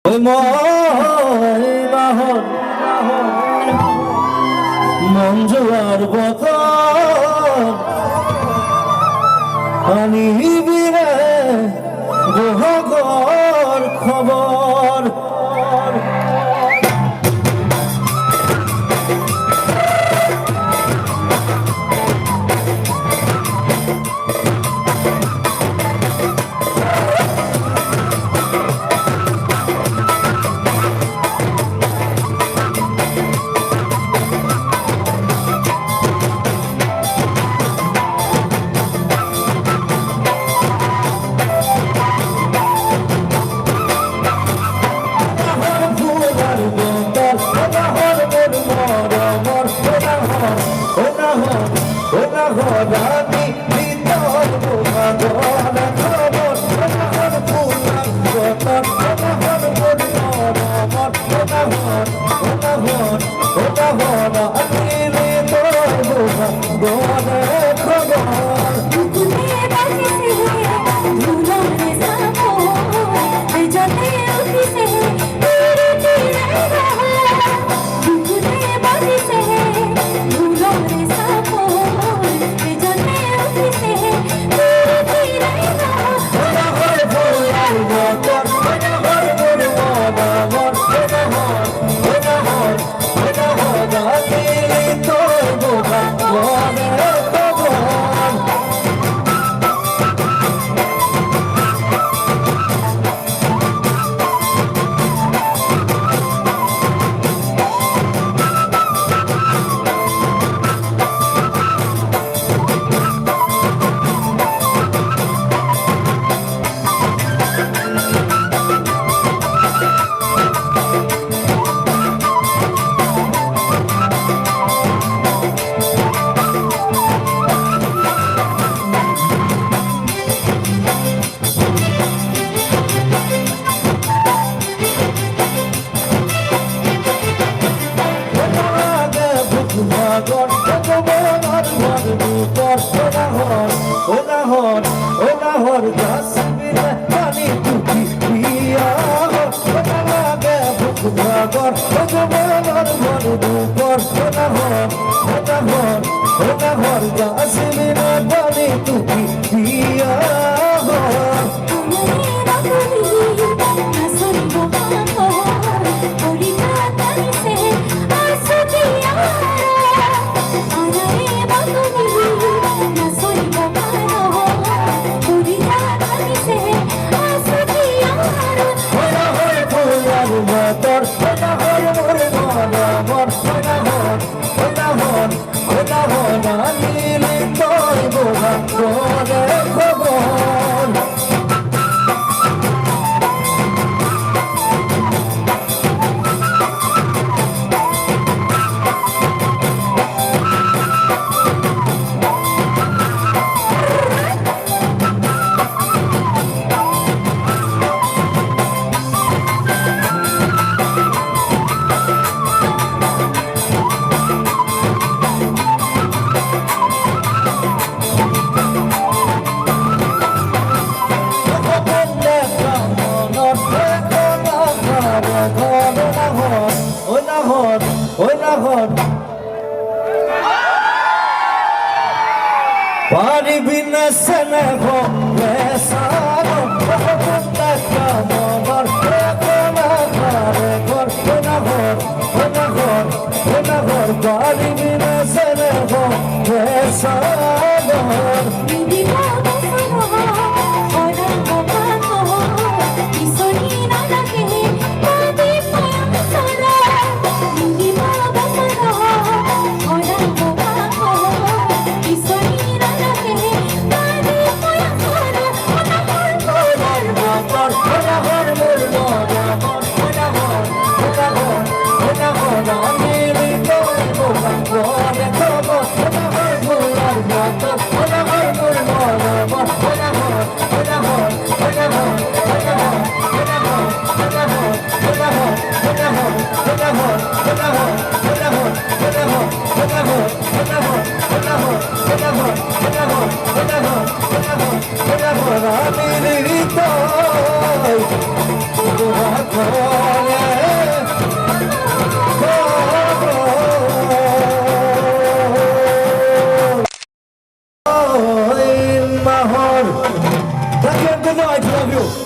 ওই ময়নাহর মঞ্জুয়ার বতন আনিবিরে বহগর খবর রানী ভিতর বোমাগর খবর ওনাহর ফুলার বতন ওনাহর মনমর ওনাহর ওনাহর ওনাহর আনিলে তোর বোমাগর খবর দুকুনে বাজিছে ধুলরে সাপো বেজতে উঠিছে তেরে তেরে দুকুনে বাজিছে ধুলরে সাপো বেজতে উঠিছে তেরে তেরে ওনাহর ফুলার বতন ওনাহর মনমর ওনাহর ওনাহর ওনাহর আনিলে তোর বোমাগর খবর ওনাহর কাশ্মীরে পানি টুকি দিয়া ওনাগে ভুকভাগর ভগবানের মরুপর ওনাহর ওনাহর ওনাহর কাশ্মীরে পানি টুকি দিয়া ওনাহর ফুলার বতর ওনাহর মনমর ওনাহর ওনাহর ওনাহর আনিলে তোর বোমাগর খবর পারিবি না স্নেহ সারো বন্ধা কামর ঘর ওনাহর ওনাহর ওনাহর পারিবি না স্নেহ সারো ওনাহর মনমর ওনাহর ওনাহর ওনাহর আনিলে তোর বোমাগর খবর ওনাহর fuller বতন ওনাহর Good night, love you.